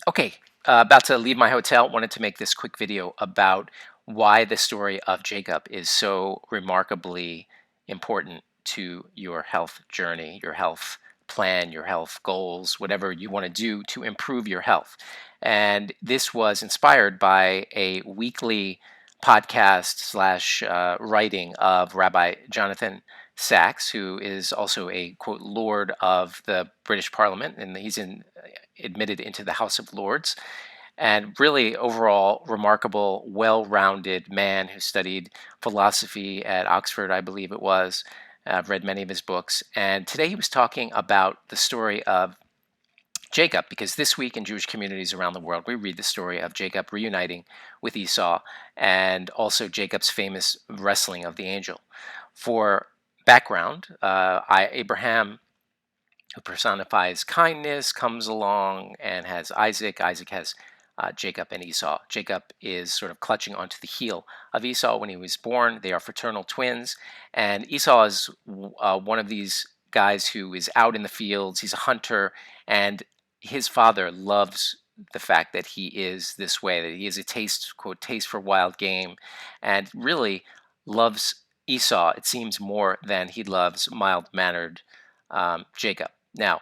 Okay, about to leave my hotel. Wanted to make this quick video about why the story of Jacob is so remarkably important to your health journey, your health plan, your health goals, whatever you want to do to improve your health. And this was inspired by a weekly podcast slash writing of Rabbi Jonathan Sachs, who is also a quote Lord of the British Parliament, and admitted into the House of Lords, and really overall remarkable, well-rounded man who studied philosophy at Oxford, I believe it was. I've read many of his books, and today he was talking about the story of Jacob, because this week in Jewish communities around the world, we read the story of Jacob reuniting with Esau and also Jacob's famous wrestling of the angel. For background, Abraham, who personifies kindness, comes along and has Isaac. Isaac has Jacob and Esau. Jacob is sort of clutching onto the heel of Esau when he was born. They are fraternal twins, and Esau is one of these guys who is out in the fields. He's a hunter, and his father loves the fact that he is this way, that he has a taste, quote, taste for wild game, and really loves Esau, it seems, more than he loves mild mannered Jacob. Now,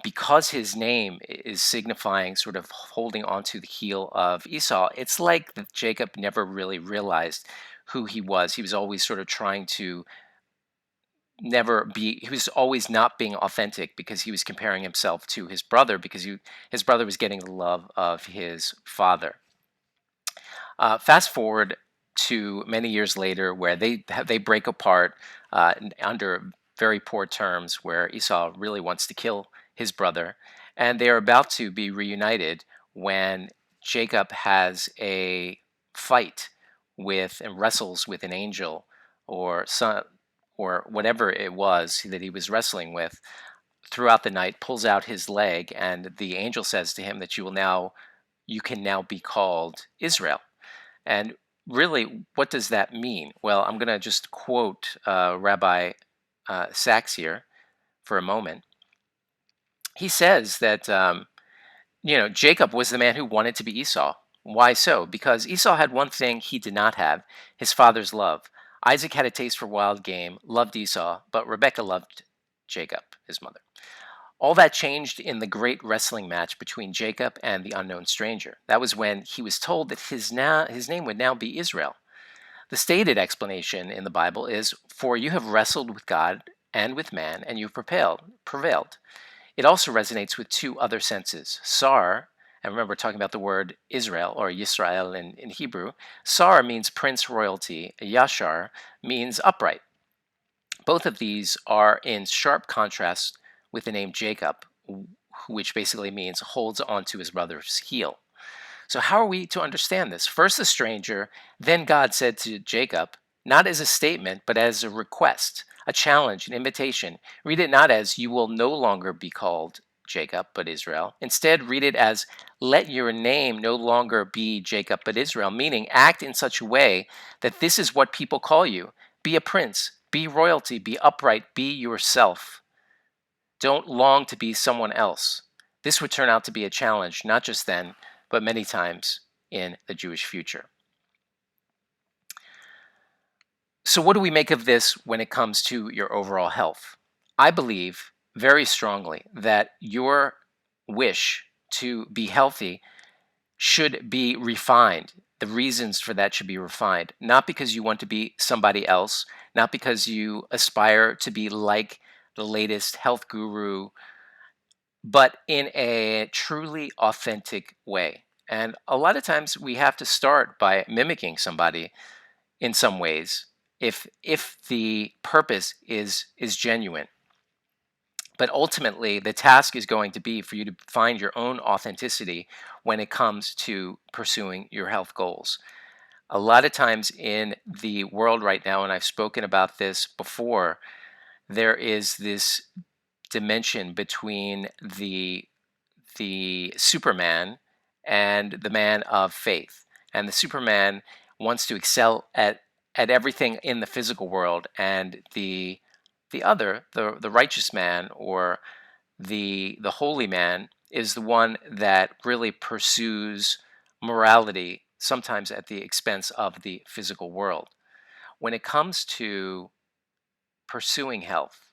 because his name is signifying sort of holding onto the heel of Esau, it's like that Jacob never really realized who he was. He was always sort of trying to never be, he was always not being authentic because he was comparing himself to his brother because his brother was getting the love of his father. Fast forward to many years later, where they break apart under very poor terms, where Esau really wants to kill his brother, and they are about to be reunited when Jacob has a fight with and wrestles with an angel or some or whatever it was that he was wrestling with throughout the night, pulls out his leg, and the angel says to him that you can now be called Israel. And really, what does that mean? Well, I'm going to just quote Rabbi Sachs here for a moment. He says that Jacob was the man who wanted to be Esau. Why so? Because Esau had one thing he did not have: his father's love. Isaac had a taste for wild game, loved Esau, but Rebekah loved Jacob, his mother. All that changed in the great wrestling match between Jacob and the unknown stranger. That was when he was told that his name would now be Israel. The stated explanation in the Bible is, "For you have wrestled with God and with man, and you've prevailed." It also resonates with two other senses. Sar, and remember, we're talking about the word Israel or Yisrael in Hebrew. Sar means prince royalty, Yashar means upright. Both of these are in sharp contrast with the name Jacob, which basically means holds onto his brother's heel. So, how are we to understand this? First, the stranger, then God said to Jacob, not as a statement, but as a request, a challenge, an invitation. Read it not as, "You will no longer be called Jacob, but Israel." Instead, read it as, "Let your name no longer be Jacob, but Israel," meaning act in such a way that this is what people call you. Be a prince, be royalty, be upright, be yourself. Don't long to be someone else. This would turn out to be a challenge, not just then, but many times in the Jewish future. So, what do we make of this when it comes to your overall health? I believe very strongly that your wish to be healthy should be refined. The reasons for that should be refined, not because you want to be somebody else, not because you aspire to be like the latest health guru, but in a truly authentic way. And a lot of times we have to start by mimicking somebody in some ways if the purpose is genuine. But ultimately the task is going to be for you to find your own authenticity when it comes to pursuing your health goals. A lot of times in the world right now, and I've spoken about this before, there is this dimension between the Superman and the man of faith. And the Superman wants to excel at everything in the physical world, and the other, the righteous man or the holy man, is the one that really pursues morality, sometimes at the expense of the physical world. When it comes to pursuing health,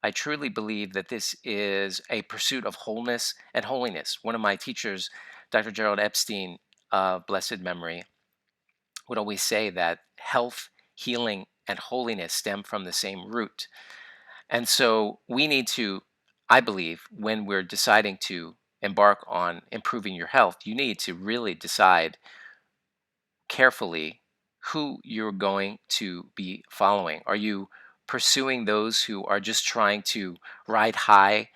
I truly believe that this is a pursuit of wholeness and holiness. One of my teachers, Dr. Gerald Epstein of blessed memory, would always say that health, healing, and holiness stem from the same root. And so we need to, I believe, when we're deciding to embark on improving your health, you need to really decide carefully who you're going to be following. Are you pursuing those who are just trying to ride high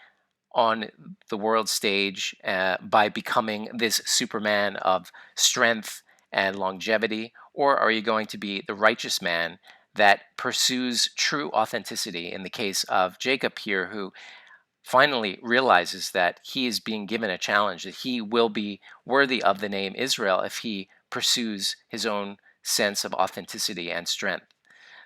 on the world stage by becoming this Superman of strength and longevity? Or are you going to be the righteous man that pursues true authenticity? In the case of Jacob here, who finally realizes that he is being given a challenge, that he will be worthy of the name Israel if he pursues his own sense of authenticity and strength.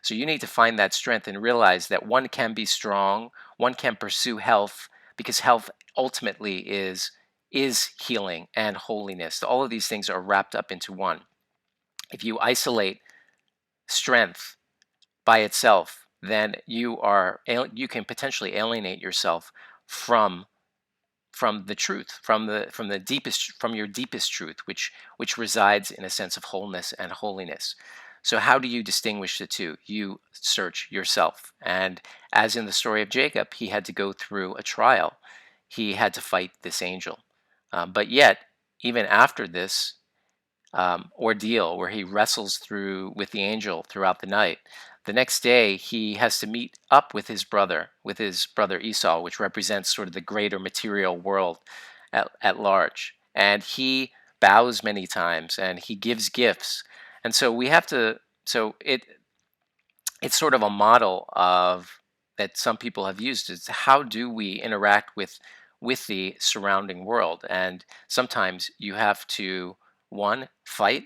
So you need to find that strength and realize that one can be strong, one can pursue health, because health ultimately is healing and holiness. All of these things are wrapped up into one. If you isolate strength by itself, then you can potentially alienate yourself from the truth, from the deepest, from your deepest truth, which resides in a sense of wholeness and holiness. So how do you distinguish the two? You search yourself. And as in the story of Jacob, he had to go through a trial. He had to fight this angel. But yet, even after this ordeal where he wrestles through with the angel throughout the night, the next day he has to meet up with his brother Esau, which represents sort of the greater material world at large. And he bows many times and he gives gifts. And so we have to, so it's sort of a model of that some people have used is how do we interact with the surrounding world. And sometimes you have to, one, fight,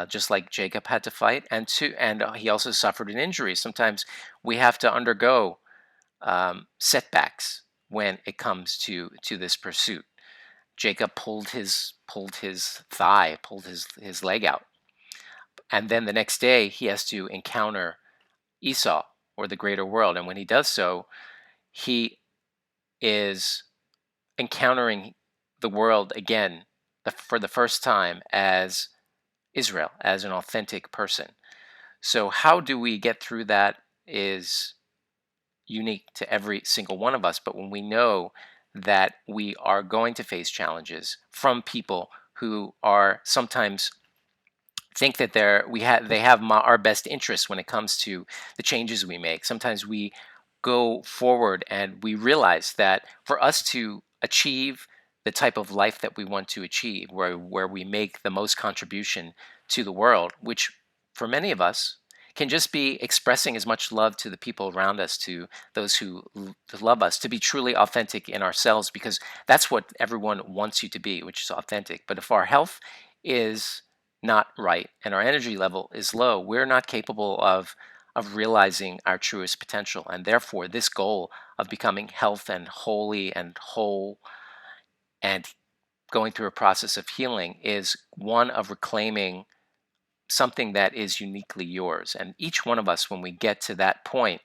just like Jacob had to fight, and two, and he also suffered an injury. Sometimes we have to undergo setbacks when it comes to this pursuit. Jacob pulled his thigh, pulled his leg out, and then the next day he has to encounter Esau, or the greater world. And when he does so, he is encountering the world again for the first time as Israel, as an authentic person. So, how do we get through that is unique to every single one of us. But when we know that we are going to face challenges from people who are sometimes think that they have our best interests when it comes to the changes we make. Sometimes we go forward and we realize that for us to achieve the type of life that we want to achieve, where we make the most contribution to the world, which for many of us can just be expressing as much love to the people around us, to those who love us, to be truly authentic in ourselves, because that's what everyone wants you to be, which is authentic. But if our health is not right and our energy level is low, we're not capable of realizing our truest potential. And therefore, this goal of becoming health and holy and whole and going through a process of healing is one of reclaiming something that is uniquely yours. And each one of us, when we get to that point,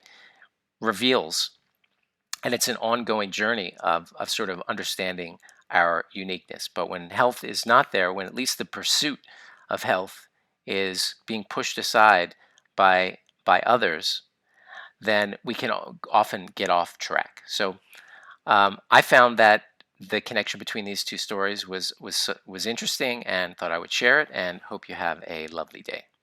reveals, and it's an ongoing journey of sort of understanding our uniqueness. But when health is not there, when at least the pursuit of health is being pushed aside by others, then we can often get off track. So I found that the connection between these two stories was interesting, and thought I would share it, and hope you have a lovely day.